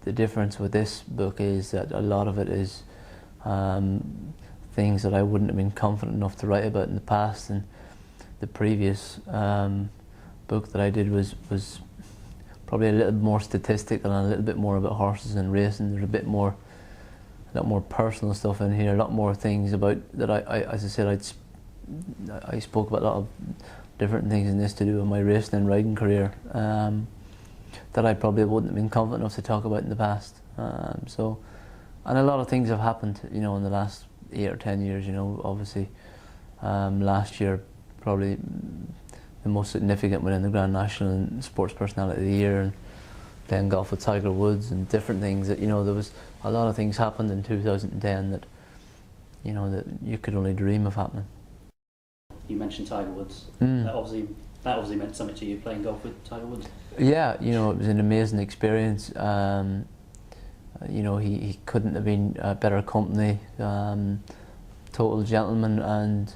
The difference with this book is that a lot of it is things that I wouldn't have been confident enough to write about in the past, and the previous book that I did was probably a little more statistical and a little bit more about horses and racing. There's a lot more personal stuff in here, a lot more things about that as I said, I spoke about a lot of different things in this to do with my racing and riding career that I probably wouldn't have been confident enough to talk about in the past. And a lot of things have happened, in the last 8 or 10 years. Obviously, last year probably the most significant win in the Grand National and Sports Personality of the Year, and playing golf with Tiger Woods and different things that there was a lot of things happened in 2010 that that you could only dream of happening. You mentioned Tiger Woods. That obviously meant something to you, playing golf with Tiger Woods. Yeah, it was an amazing experience. He couldn't have been a better company. Total gentleman, and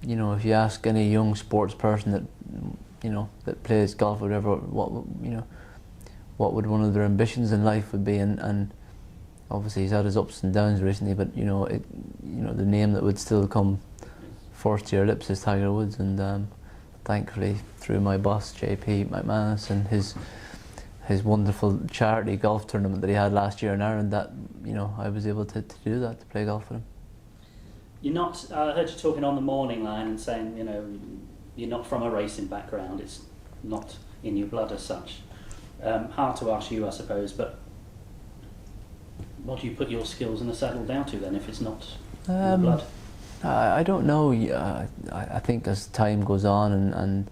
if you ask any young sports person that plays golf or whatever, what would one of their ambitions in life would be, and obviously he's had his ups and downs recently, but the name that would still come first to your lips is Tiger Woods, and thankfully through my boss JP McManus and his wonderful charity golf tournament that he had last year in Ireland, that I was able to do that, to play golf with him. You're not. I heard you talking on the morning line and saying you're not from a racing background. It's not in your blood as such. Hard to ask you, I suppose, but what do you put your skills in the saddle down to then, if it's not in your blood? I don't know. I think as time goes on and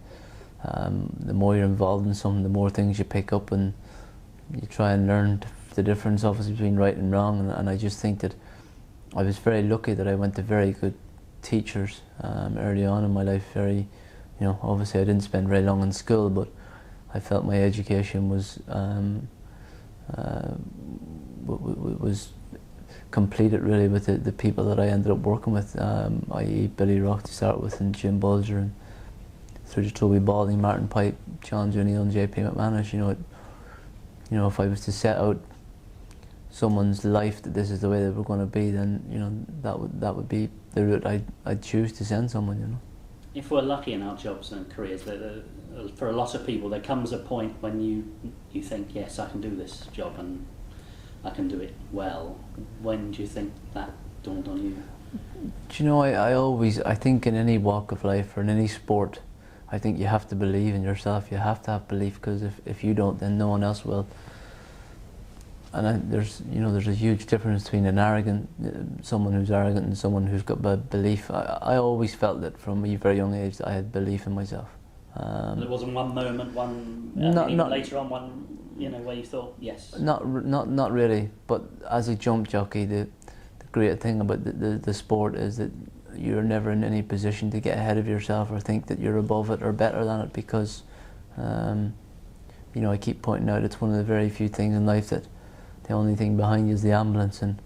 the more you're involved in something, the more things you pick up, and you try and learn the difference obviously between right and wrong, and I just think that I was very lucky that I went to very good teachers early on in my life. Obviously I didn't spend very long in school, but I felt my education was completed really with the people that I ended up working with, i.e. Billy Rock to start with, and Jim Bulger, and through to Toby Balding, Martin Pipe, John O'Neill and JP McManus. If I was to set out someone's life that this is the way they were going to be, then that would be the route I'd choose to send someone. If we're lucky in our jobs and careers, for a lot of people there comes a point when you think, yes, I can do this job and I can do it well. When do you think that dawned on you? Do you know, I think in any walk of life or in any sport, I think you have to believe in yourself. You have to have belief, because if you don't, then no one else will. And there's a huge difference between someone who's arrogant and someone who's got belief. I always felt that from a very young age that I had belief in myself. There wasn't one moment, later on, where you thought, yes. Not really. But as a jump jockey, the great thing about the sport is that you're never in any position to get ahead of yourself or think that you're above it or better than it, because I keep pointing out it's one of the very few things in life that the only thing behind you is the ambulance, and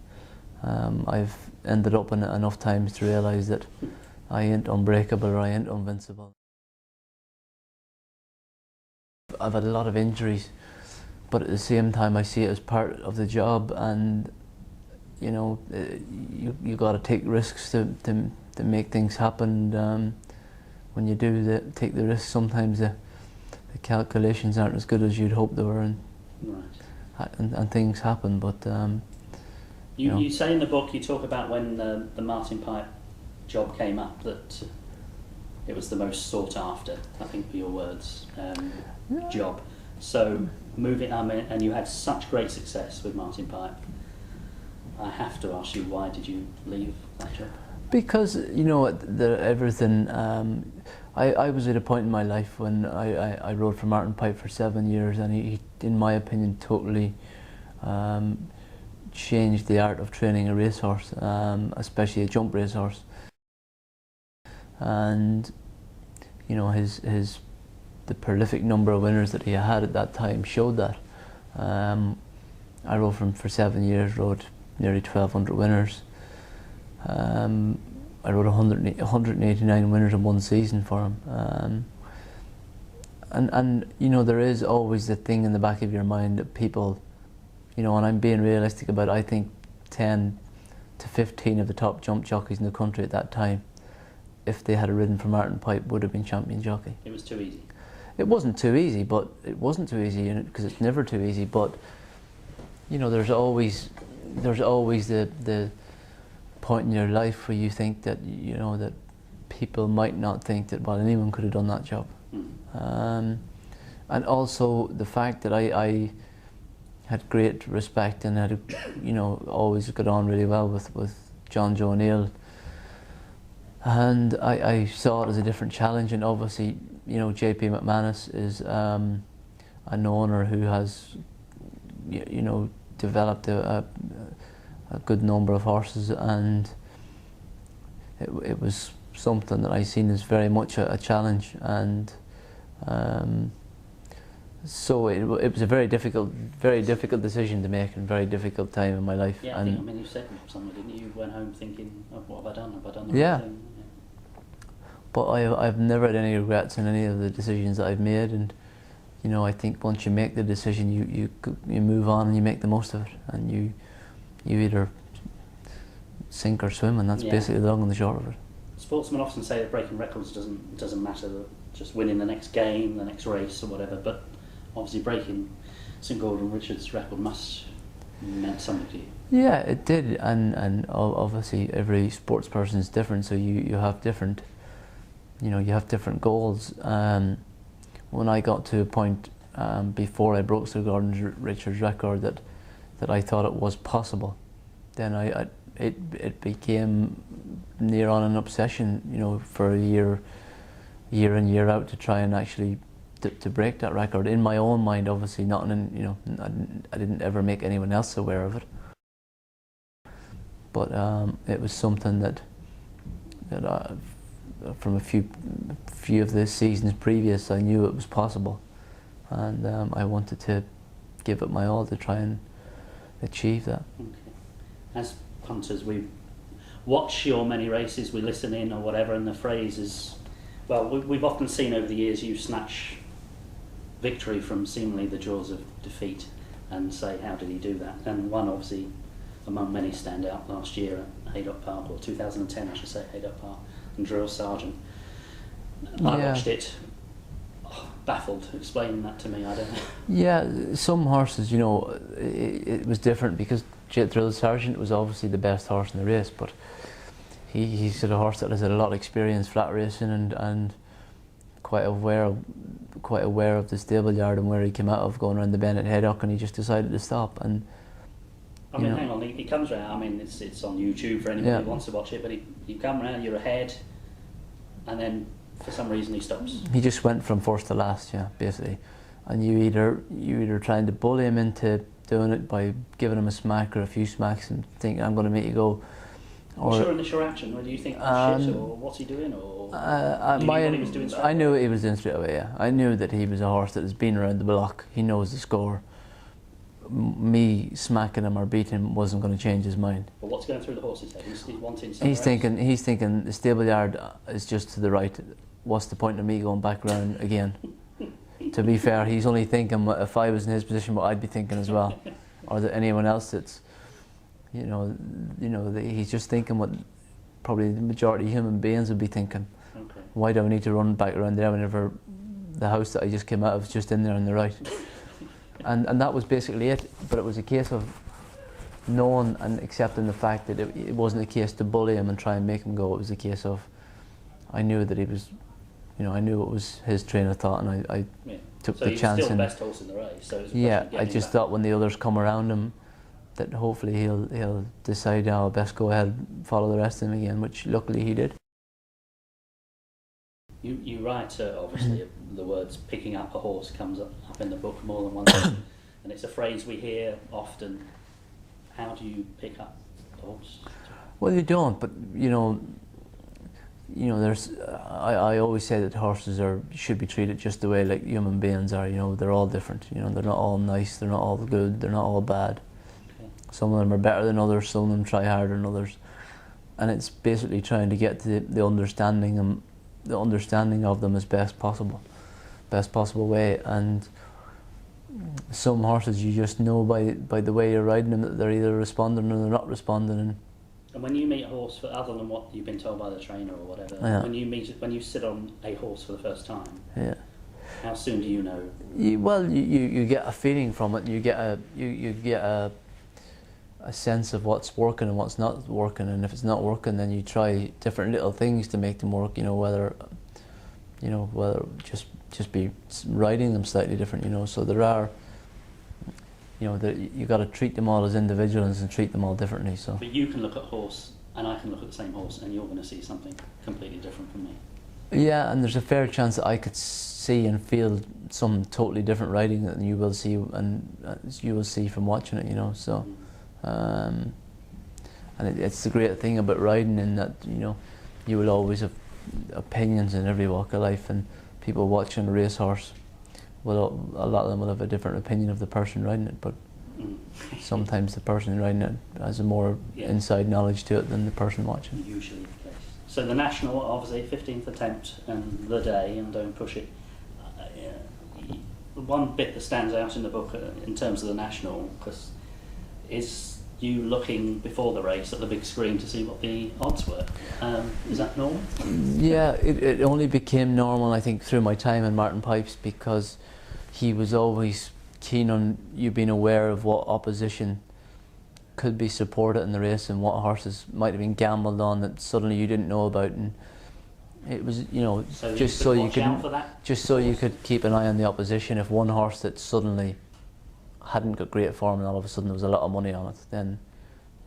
I've ended up in it enough times to realise that I ain't unbreakable or I ain't invincible. I've had a lot of injuries, but at the same time I see it as part of the job, and you got to take risks to make things happen. When you do take the risks, sometimes the calculations aren't as good as you'd hope they were, and things happen. But you say in the book, you talk about when the Martin Pipe job came up, that it was the most sought after, I think were your words, job. So and you had such great success with Martin Pipe. I have to ask you, why did you leave that job? Because everything. I was at a point in my life when I rode for Martin Pipe for 7 years, and he in my opinion, totally changed the art of training a racehorse, especially a jump racehorse. And the prolific number of winners that he had at that time showed that. I rode for him for 7 years, rode nearly 1,200 winners. I rode 189 winners in one season for him. And there is always the thing in the back of your mind that people, you know, and I'm being realistic about it, I think 10 to 15 of the top jump jockeys in the country at that time, if they had ridden for Martin Pipe, would have been champion jockey. It was too easy. It wasn't too easy, but it wasn't too easy because it's never too easy. But you know, there's always the point in your life where you think that, you know, that people might not think that, well, anyone could have done that job. And also the fact that I had great respect and had, you know, always got on really well with John Joe O'Neill, and I saw it as a different challenge. And obviously, you know, JP McManus is an owner who has, you know, developed a good number of horses, and it was something that I seen as very much a challenge. And so it was a very difficult decision to make, and very difficult time in my life. Yeah, and I mean, you said something, didn't you? You went home thinking, oh, what have I done? Have I done the yeah. right thing? Yeah. But I've never had any regrets in any of the decisions that I've made, and you know, I think once you make the decision, you move on and you make the most of it, and you either sink or swim, and that's basically the long and the short of it. Sportsmen often say that breaking records doesn't matter, just winning the next game, the next race, or whatever. But obviously, breaking St Gordon Richards' record must meant something to you. Yeah, it did, and obviously every sports person is different, so you have different. You know, you have different goals. When I got to a point before I broke Sir Gordon Richards' record that I thought it was possible, then it became near on an obsession. You know, for a year in, year out, to try and actually to break that record in my own mind. Obviously, not in, you know, I didn't ever make anyone else aware of it. But it was something that from a few of the seasons previous, I knew it was possible, and I wanted to give it my all to try and achieve that. Okay. As punters, we watch your many races, we listen in or whatever, and the phrase is, well, we've often seen over the years you snatch victory from seemingly the jaws of defeat and say, how did he do that? And one, obviously, among many, stand out last year at Haydock Park, or 2010 I should say, Haydock Park, and Drill Sergeant. I watched it, baffled. Explain that to me, I don't know. Yeah, some horses, you know, it was different because Drill Sergeant was obviously the best horse in the race, but he's sort of a horse that has had a lot of experience flat racing and quite aware of the stable yard and where he came out of, going around the bend at Haydock, and he just decided to stop. And I mean, hang on, he comes round, I mean, it's on YouTube for anybody who wants to watch it, but you come round, you're ahead, and then for some reason he stops. He just went from first to last, yeah, basically. And you either trying to bully him into doing it by giving him a smack or a few smacks and think, I'm going to make you go. What's your initial reaction? Whether you think, oh shit, or what's he doing, or what he was doing straight away? I knew what he was doing straight away, yeah. I knew that he was a horse that has been around the block, he knows the score. Me smacking him or beating him wasn't going to change his mind. But what's going through the horse's head? He's wanting somewhere else. He's thinking the stable yard is just to the right. What's the point of me going back around again? To be fair, he's only thinking what, if I was in his position, what I'd be thinking as well, or that anyone else that's, he's just thinking what probably the majority of human beings would be thinking. Okay. Why do I need to run back around there whenever the house that I just came out of is just in there on the right? And that was basically it. But it was a case of knowing and accepting the fact that it wasn't a case to bully him and try and make him go. It was a case of, I knew that he was, I knew it was his train of thought, and I took the chance. So still the best horse in the race. So I just thought when the others come around him, that hopefully he'll decide, oh, best go ahead and follow the rest of them again, which luckily he did. You write, obviously, the words picking up a horse comes up in the book more than once, and it's a phrase we hear often. How do you pick up a horse? Well, you don't, but there's. I always say that horses should be treated just the way like human beings are. They're all different. They're not all nice. They're not all good. They're not all bad. Okay. Some of them are better than others. Some of them try harder than others, and it's basically trying to get to the understanding of them as best possible way. And some horses you just know by the way you're riding them that they're either responding or they're not responding. And when you meet a horse, other than what you've been told by the trainer or whatever, when you sit on a horse for the first time, how soon do you know? You get a feeling from it. You get a sense of what's working and what's not working, and if it's not working, then you try different little things to make them work. Whether just be riding them slightly different. So there are. You got to treat them all as individuals and treat them all differently. So. But you can look at a horse, and I can look at the same horse, and you're going to see something completely different from me. Yeah, and there's a fair chance that I could see and feel some totally different riding than you will see, and you will see from watching it. So, and it's the great thing about riding, in that you will always have opinions in every walk of life, and people watching a racehorse. Well, a lot of them will have a different opinion of the person riding it, but sometimes the person riding it has a more inside knowledge to it than the person watching. Usually the case. So the national, obviously, 15th attempt and the day, and don't push it. One bit that stands out in the book in terms of the national, is you looking before the race at the big screen to see what the odds were. Is that normal? Yeah, it only became normal, I think, through my time in Martin Pipes, because he was always keen on you being aware of what opposition could be supported in the race and what horses might have been gambled on that suddenly you didn't know about, and it was so just so you could keep an eye on the opposition. If one horse that suddenly hadn't got great form and all of a sudden there was a lot of money on it, then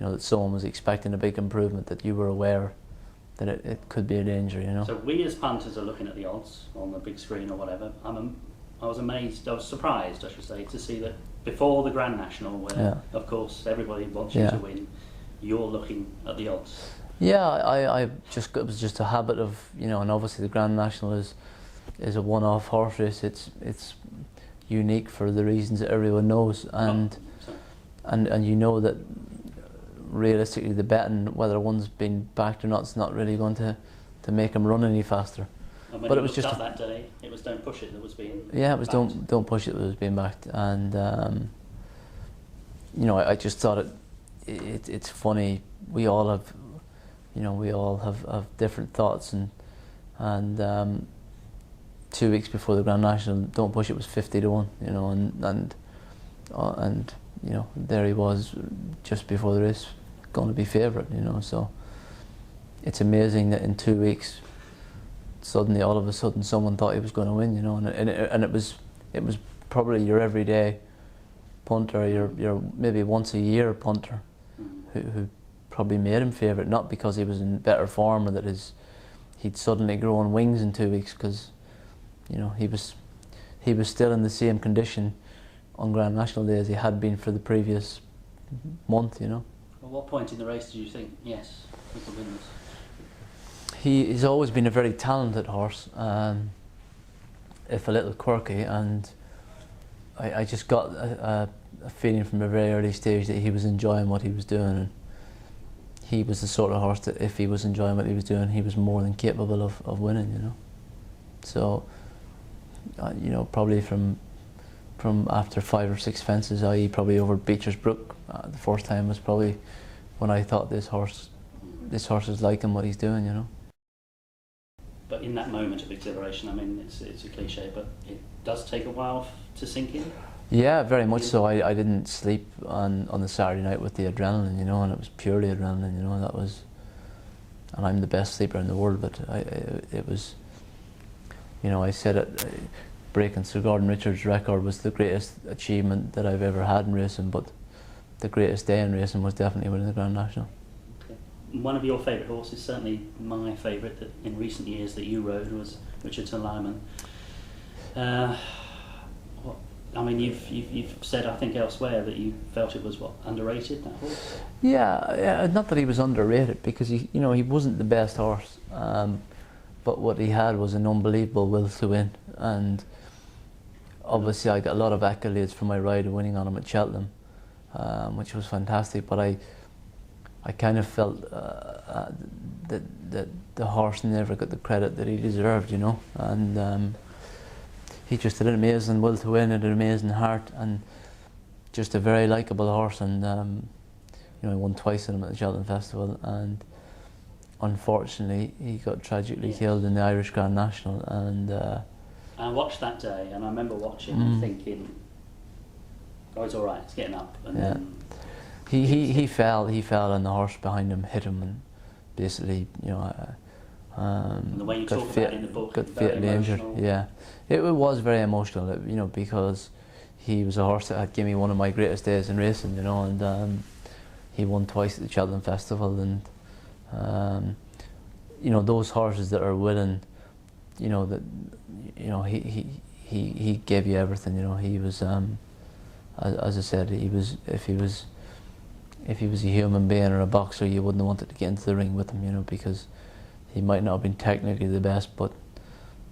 that someone was expecting a big improvement, that you were aware that it could be a danger. So we as punters are looking at the odds on the big screen or whatever. I was amazed, I was surprised, I should say, to see that before the Grand National, where of course everybody wants you to win, you're looking at the odds. Yeah, it was just a habit of, and obviously the Grand National is a one-off horse race. It's unique for the reasons that everyone knows, and that realistically the betting, whether one's been backed or not, is not really going to make them run any faster. And when it was just that day, it was don't push it that was being it was backed. don't push it that was being backed, and I just thought it's funny. We all have different thoughts, and 2 weeks before the Grand National, don't push it was 50-1, and there he was just before the race, going to be favourite, so it's amazing that in 2 weeks suddenly all of a sudden someone thought he was going to win, and it was probably your everyday punter, your maybe once a year punter who probably made him favourite, not because he was in better form or that he'd suddenly grown wings in 2 weeks, because he was still in the same condition on Grand National Day as he had been for the previous month. At what point in the race did you think, yes, we can win this? He's always been a very talented horse, if a little quirky, and I just got a feeling from a very early stage that he was enjoying what he was doing, and he was the sort of horse that if he was enjoying what he was doing, he was more than capable of winning, So, probably from after 5 or 6 fences, i.e. probably over Beecher's Brook, the first time was probably when I thought this horse is liking what he's doing, But in that moment of exhilaration, it's a cliche, but it does take a while to sink in. Yeah, very much so. I didn't sleep on the Saturday night with the adrenaline, and it was purely adrenaline, that was, and I'm the best sleeper in the world, but it was, I said it, breaking Sir Gordon Richards' record was the greatest achievement that I've ever had in racing, but the greatest day in racing was definitely winning the Grand National. Okay. One of your favourite horses, certainly my favourite that in recent years that you rode, was Richardson Lyman. You've said, I think, elsewhere that you felt it was underrated, that horse. Yeah, not that he was underrated, because he wasn't the best horse, but what he had was an unbelievable will to win, and obviously I got a lot of accolades for my ride of winning on him at Cheltenham, which was fantastic. But I kind of felt that the horse never got the credit that he deserved, and he just had an amazing will to win and an amazing heart, and just a very likeable horse. And you know, he won twice in him at the Cheltenham Festival, and unfortunately he got tragically killed in the Irish Grand National. And I watched that day, and I remember watching and thinking, "Oh, it's all right. It's getting up." And then he fell, and the horse behind him hit him, and basically, you know, and the way you talk about it in the book, got fatally injured. Yeah, it was very emotional, you know, because he was a horse that had given me one of my greatest days in racing, you know, and he won twice at the Cheltenham Festival, and you know, those horses that are willing, you know, that, you know, he gave you everything, you know. He was, as I said, if he was a human being or a boxer, you wouldn't have wanted to get into the ring with him, you know, because he might not have been technically the best, but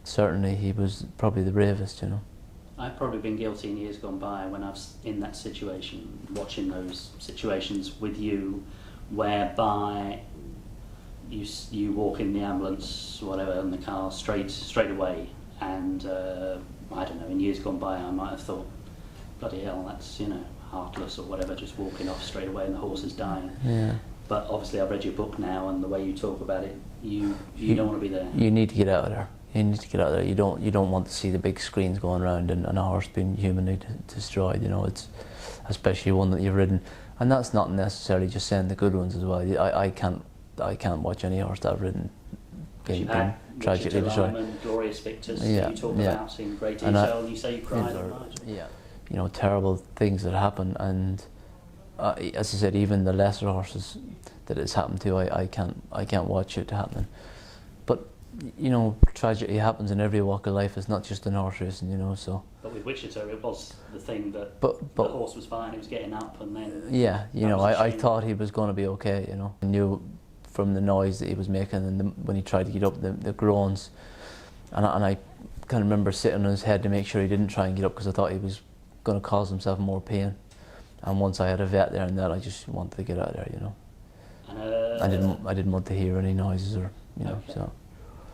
certainly he was probably the bravest, you know. I've probably been guilty in years gone by when I was in that situation, watching those situations with you, whereby you walk in the ambulance, whatever, in the car straight away, and I don't know, in years gone by I might have thought, bloody hell, that's, you know, heartless or whatever, just walking off straight away and the horse is dying. Yeah. But obviously I've read your book now, and the way you talk about it, you don't want to be there. You need to get out of there. You need to get out of there. You don't want to see the big screens going around and a horse being humanly destroyed. You know, it's especially one that you've ridden, and that's not necessarily just saying the good ones as well. I can't watch any horse that I've ridden being tragically destroyed. Glorious victors. Yeah, you talk about in great detail, and you say you cried at night. Yeah, you know, terrible things that happen, and as I said, even the lesser horses that it's happened to, I can't watch it happening. But you know, tragedy happens in every walk of life. It's not just in horse racing, you know. So. But with Wichita, it was the thing that the horse was fine. He was getting up, and then. Yeah, you know, I thought he was going to be okay. You know, I knew from the noise that he was making, and when he tried to get up, the groans, and I kind of remember sitting on his head to make sure he didn't try and get up, because I thought he was going to cause himself more pain. And once I had a vet there and that, I just wanted to get out of there, you know. And I didn't want to hear any noises or, you know, okay. So.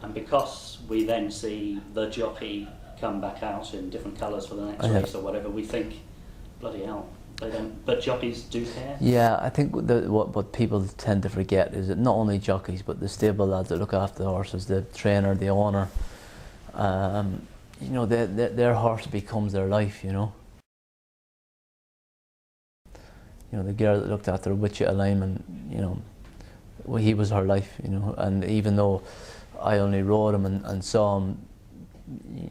And because we then see the jockey come back out in different colours for the next race or whatever, we think, bloody hell, they don't. But jockeys do care. Yeah, I think what people tend to forget is that not only jockeys, but the stable lads that look after the horses, the trainer, the owner, you know, their horse becomes their life, you know. You know, the girl that looked after Wichita Lyman, you know, well, he was her life, you know. And even though I only rode him and saw him,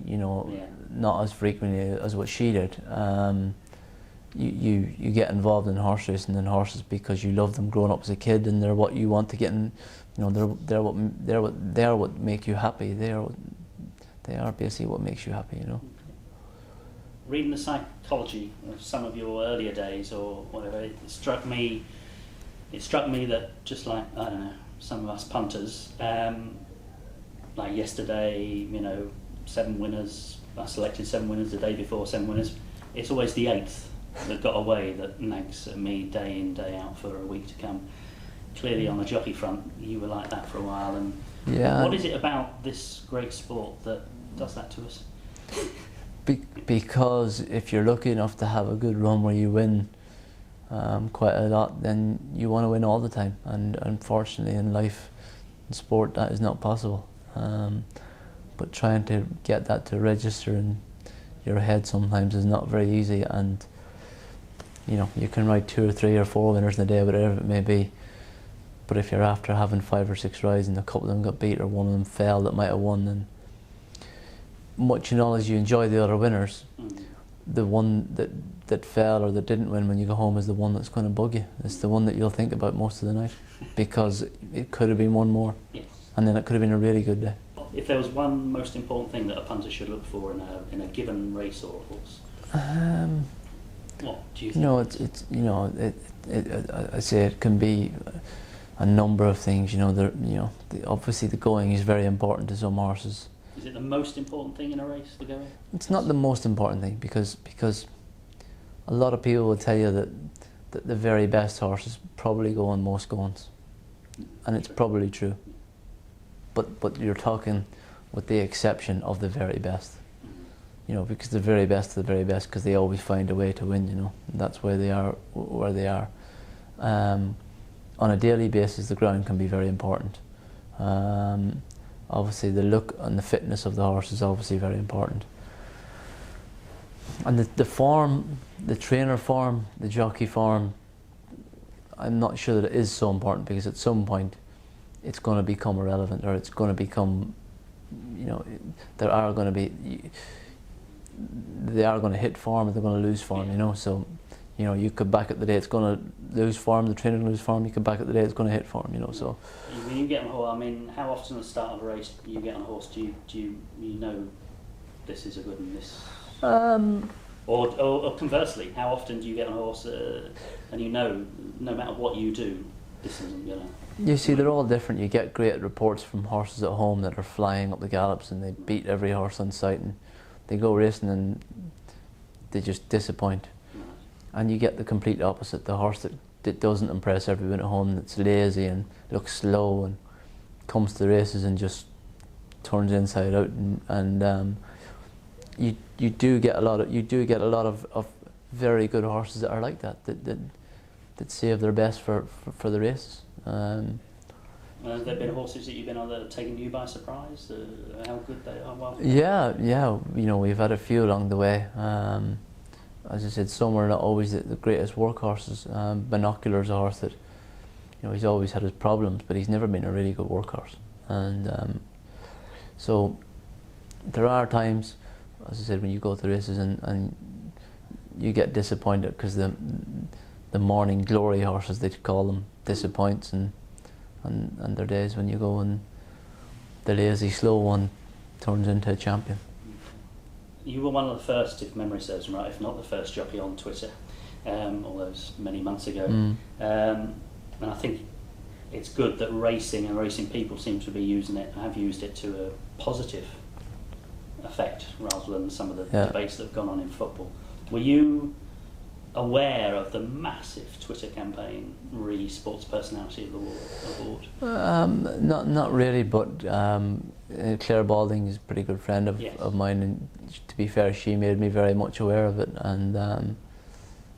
you know, not as frequently as what she did, you get involved in horse racing and horses because you love them growing up as a kid, and they're what you want to get in. You know, they're what make you happy. They are basically what makes you happy, you know. Reading the psychology of some of your earlier days or whatever, it struck me that, just like, I don't know, some of us punters, like yesterday, you know, 7 winners, I selected 7 winners the day before, 7 winners, it's always the 8th that got away that nags at me day in, day out for a week to come. Clearly on the jockey front, you were like that for a while, and what is it about this great sport that does that to us? Because if you're lucky enough to have a good run where you win quite a lot, then you want to win all the time. And unfortunately in life, in sport, that is not possible. But trying to get that to register in your head sometimes is not very easy. And you know, you can write 2 or 3 or 4 winners in a day, whatever it may be. But if you're after having 5 or 6 rides and a couple of them got beat or one of them fell that might have won, then much and all as you enjoy the other winners, the one that fell or that didn't win when you go home is the one that's going to bug you. It's the one that you'll think about most of the night, because it could have been one more, and then it could have been a really good day. If there was one most important thing that a punter should look for in a given race or horse, what do you think? No, it's you know, I say it can be a number of things. You know, obviously the going is very important to some horses. Is it the most important thing in a race, the going? It's not the most important thing, because a lot of people will tell you that the very best horses probably go on most goings, and it's probably true. But you're talking with the exception of the very best. you know, because the very best of the very best, because they always find a way to win, you know, and that's why they are where they are. On a daily basis, the ground can be very important. Obviously the look and the fitness of the horse is obviously very important. And the form, the trainer form, the jockey form, I'm not sure that it is so important, because at some point it's going to become irrelevant, or it's going to become, you know, they are going to hit form, or they're going to lose form, you know. So, you know, you could back at the day it's going to lose form, the trainer going to lose form, you could back at the day it's going to hit form, you know. So when you get on a horse, I mean, how often at the start of a race you get on a horse, do you know this is a good one, this? Or conversely, how often do you get on a horse and you know, no matter what you do, this isn't gonna... You see, they're all different. You get great reports from horses at home that are flying up the gallops and they beat every horse on sight, and they go racing and they just disappoint. And you get the complete opposite, the horse that doesn't impress everyone at home, that's lazy and looks slow and comes to the races and just turns inside out, and you do get a lot of very good horses that are like that save their best for the races. Have there been horses that you've been on that have taken you by surprise? How good they are? Well, yeah. You know, we've had a few along the way. As I said, some are not always the greatest workhorses. Binocular's a horse that, you know, he's always had his problems, but he's never been a really good workhorse. And so there are times, as I said, when you go to races and you get disappointed because the morning glory horses, they call them, disappoints, and there are days when you go and the lazy slow one turns into a champion. You were one of the first, if memory serves me right, if not the first jockey on Twitter, all those many months ago. And I think it's good that racing and racing people seem to be using it, have used it to a positive effect, rather than some of the debates that have gone on in football. Were you aware of the massive Twitter campaign re sports personality of the award? Not really, but Claire Balding is a pretty good friend of mine, and to be fair, she made me very much aware of it, and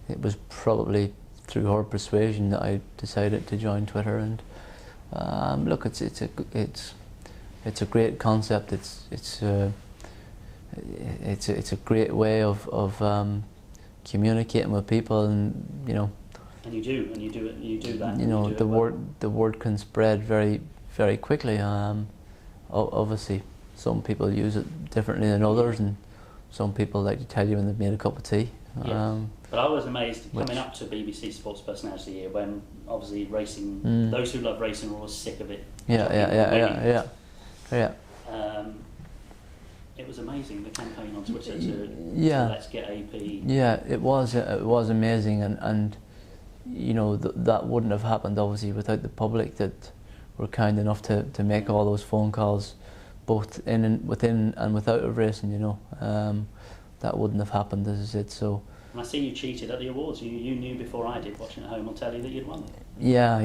it was probably through her persuasion that I decided to join Twitter. And look, it's a great concept. It's a great way of communicating with people, and you know. And you do that. You know, the word can spread very, very quickly. Obviously, some people use it differently than others, and some people like to tell you when they've made a cup of tea. Yes. But I was amazed coming up to BBC Sports Personality Year, when obviously racing, those who love racing are always sick of it. Yeah. It was amazing, the campaign on Twitter to let's get AP. Yeah, it was amazing, and you know, that wouldn't have happened obviously without the public that were kind enough to make all those phone calls, both within and without of racing. You know, that wouldn't have happened, as I said. So. And I see you cheated at the awards. You knew before I did, watching at home on telly, that you'd won it. Yeah.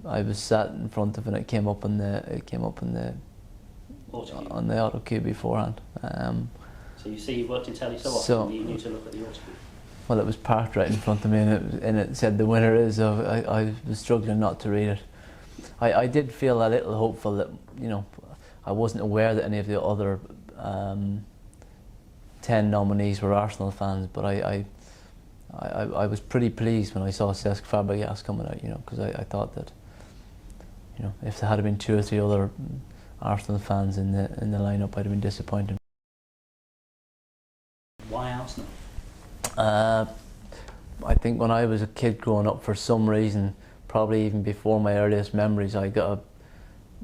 I was sat in front of it, and it came up on the auto cue beforehand. So you see, you've worked in telly so often, you knew to look at the auto cue. Well, it was parked right in front of me, and it said the winner is. I was struggling not to read it. I did feel a little hopeful that, you know, I wasn't aware that any of the other 10 nominees were Arsenal fans, but I was pretty pleased when I saw Cesc Fabregas coming out, you know, because I thought that, you know, if there had been 2 or 3 other Arsenal fans in the lineup, I'd have been disappointed. Why Arsenal? I think when I was a kid growing up, for some reason, probably even before my earliest memories, I got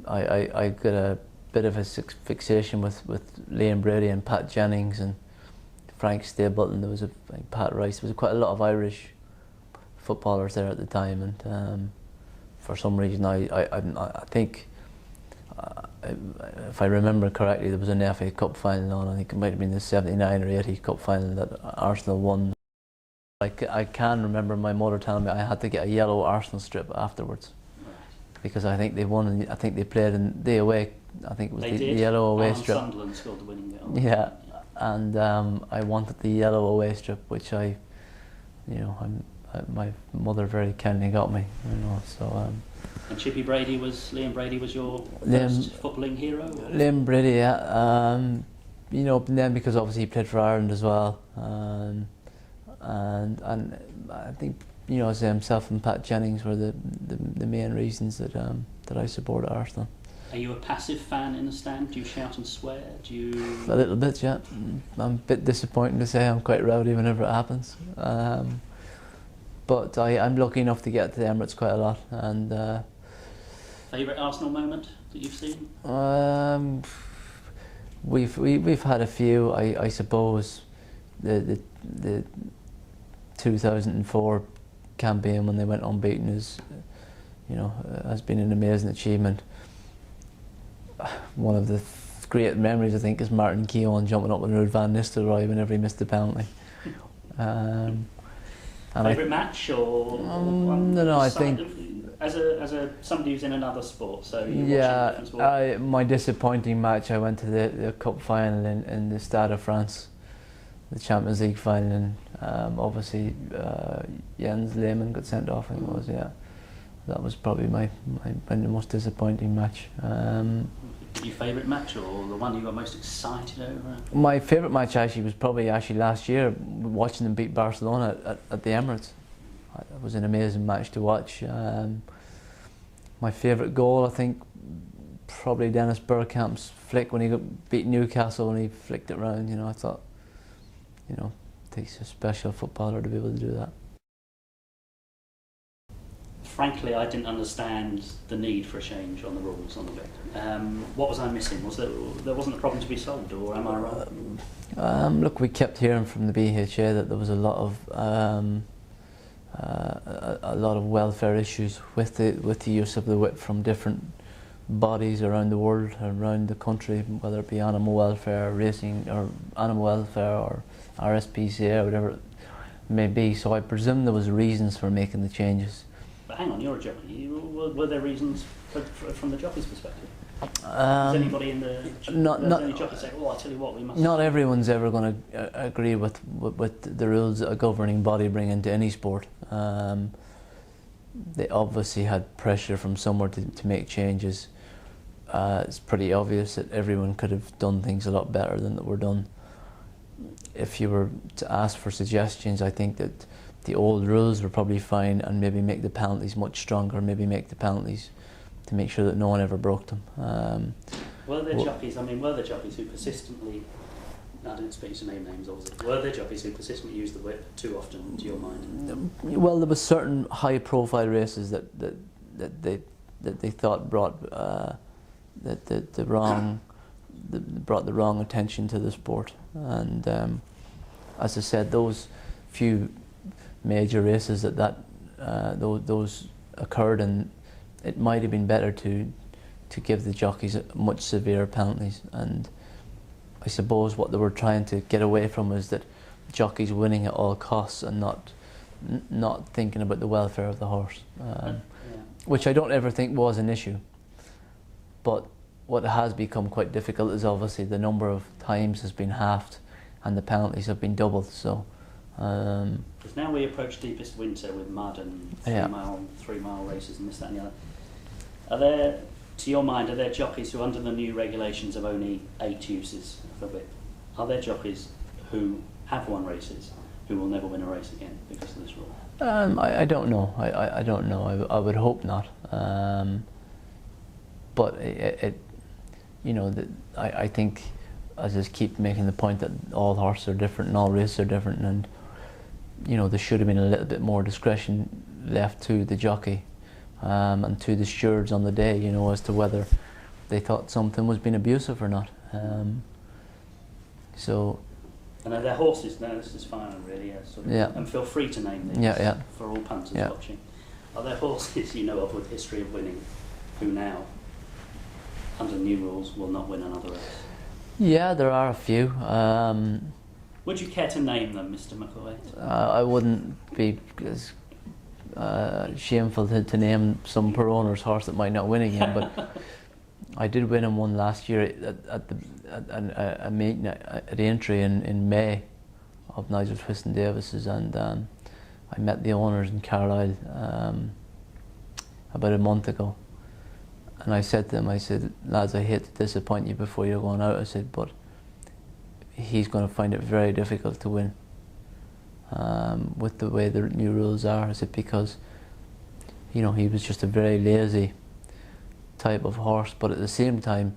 a bit of a fixation with Liam Brady and Pat Jennings and Frank Stapleton. There was Pat Rice. There was quite a lot of Irish footballers there at the time, and for some reason, I think. If I remember correctly, there was an FA Cup final on. I think it might have been the 79 or 80 Cup final that Arsenal won. I can remember my mother telling me I had to get a yellow Arsenal strip afterwards, because I think they won, and I think they played in the away. I think it was the yellow away strip. Sunderland scored the winning goal. Yeah, and I wanted the yellow away strip, which my mother very kindly got me, so. And Liam Brady was your first footballing hero? Or? Liam Brady, yeah. Then because obviously he played for Ireland as well, and I think as himself and Pat Jennings were the main reasons that I supported Arsenal. Are you a passive fan in the stand? Do you shout and swear? Do you? A little bit, yeah. I'm a bit disappointed to say I'm quite rowdy whenever it happens. But I'm lucky enough to get to the Emirates quite a lot. And favourite Arsenal moment that you've seen? We've had a few. I suppose the 2004 campaign when they went unbeaten has been an amazing achievement. One of the great memories, I think, is Martin Keown jumping up with Van Nistelrooy whenever he missed the penalty. Favourite match or? No, I think as a somebody who's in another sport, so you're watching a different sport. My disappointing match, I went to the cup final in the Stade of France, the Champions League final, and obviously Jens Lehmann got sent off. I think it was, yeah. That was probably my most disappointing match. Your favourite match, or the one you got most excited over? My favourite match was probably last year, watching them beat Barcelona at the Emirates. It was an amazing match to watch. My favourite goal, I think, probably Dennis Bergkamp's flick when he beat Newcastle and he flicked it round. I thought, it takes a special footballer to be able to do that. Frankly, I didn't understand the need for a change on the rules on the bit. What was I missing? Was there wasn't a problem to be solved, or am I wrong? Look, we kept hearing from the BHA that there was a lot of welfare issues with the use of the whip from different bodies around the world, around the country, whether it be animal welfare, racing, or animal welfare, or RSPCA, or whatever it may be. So I presume there was reasons for making the changes. But hang on, you're a jockey. Were there reasons from the jockey's perspective? Does anybody in the any jockey say, "Oh, I tell you what, we must"? Not everyone's ever going to agree with the rules that a governing body bring into any sport. They obviously had pressure from somewhere to make changes. It's pretty obvious that everyone could have done things a lot better than that were done. If you were to ask for suggestions, I think that the old rules were probably fine, and maybe make the penalties much stronger, maybe make the penalties to make sure that no one ever broke them. Were there jockeys who persistently, I didn't speak to name names obviously, were there jockeys who persistently used the whip too often, to your mind? Well, there were certain high profile races that they thought brought the wrong attention to the sport, and as I said, those few major races those occurred, and it might have been better to give the jockeys much severe penalties. And I suppose what they were trying to get away from was that jockeys winning at all costs and not thinking about the welfare of the horse, which I don't ever think was an issue. But what has become quite difficult is obviously the number of times has been halved and the penalties have been doubled. So. Because now we approach deepest winter with mud and 3 mile races and this, that and the other. Are there, to your mind, jockeys who under the new regulations have only 8 uses of a whip? Are there jockeys who have won races who will never win a race again because of this rule? I don't know. I don't know. I would hope not. But I think I just keep making the point that all horses are different and all races are different, and there should have been a little bit more discretion left to the jockey and to the stewards on the day, as to whether they thought something was being abusive or not. And are there horses? No, this is fine, really. And feel free to name these for all punters watching. Are there horses you know of with history of winning who now, under new rules, will not win another race? Yeah, there are a few. Would you care to name them, Mr. McCoy? I wouldn't be as shameful to name some poor owner's horse that might not win again, but I did win him one last year at a meeting at the entry in May of Nigel Twiston Davis's, and I met the owners in Carlisle about a month ago, and I said to them, I said, lads, I hate to disappoint you before you're going out. I said, but he's going to find it very difficult to win with the way the new rules are. I said, because he was just a very lazy type of horse, but at the same time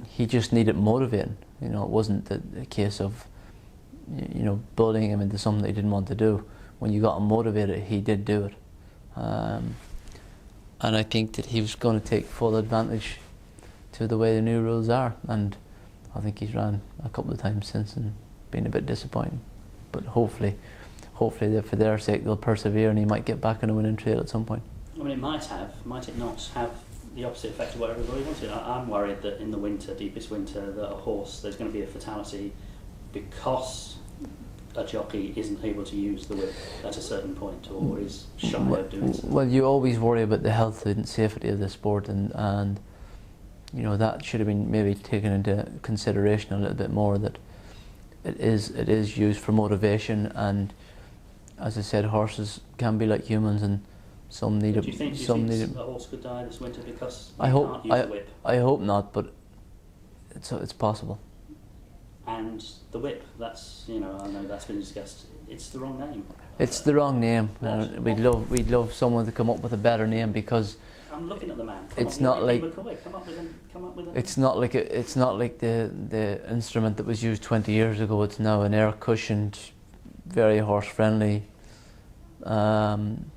he just needed motivating. It wasn't a case of bullying him into something that he didn't want to do. When you got him motivated, he did do it, and I think that he was going to take full advantage to the way the new rules are, and I think he's ran a couple of times since and been a bit disappointing, but hopefully for their sake they'll persevere and he might get back on a winning trail at some point. I mean, might it not have the opposite effect of what everybody wanted? I'm worried that in the winter, deepest winter, that a horse, there's going to be a fatality because a jockey isn't able to use the whip at a certain point, or is shy of doing so. Well, you always worry about the health and safety of the sport, and that should have been maybe taken into consideration a little bit more, that it is used for motivation, and as I said, horses can be like humans, and some need it. Do you think a horse could die this winter because you can't use the whip? I hope not, but it's possible. And the whip, that's, I know that's been discussed. It's the wrong name. It's the wrong name. We'd love someone to come up with a better name, because I'm looking at the man. It's not like Come up with a. It's not like the instrument that was used 20 years ago. It's now an air cushioned, very horse friendly thing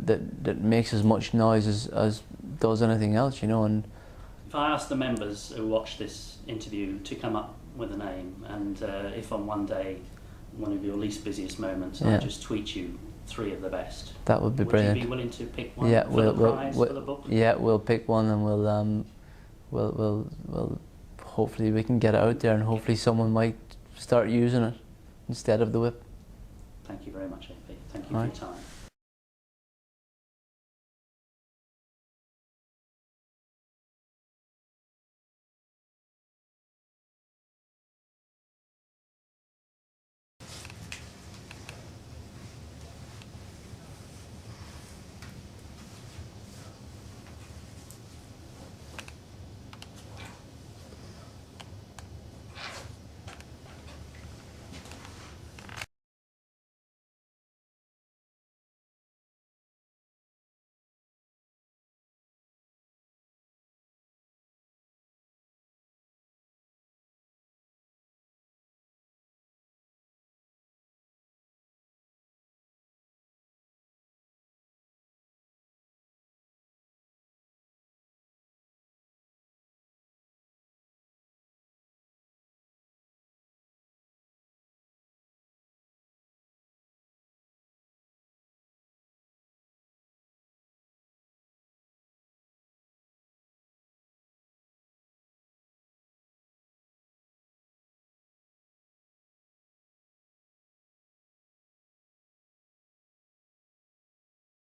that makes as much noise as does anything else, and if I ask the members who watch this interview to come up with a name, and if on one day, one of your least busiest moments, I just tweet you 3 of the best, that would be brilliant. Would you be willing to pick one for the prize, for the book? Yeah, we'll pick one, and we'll hopefully we can get it out there, and hopefully someone might start using it instead of the whip. Thank you very much, AP. Thank you for your time.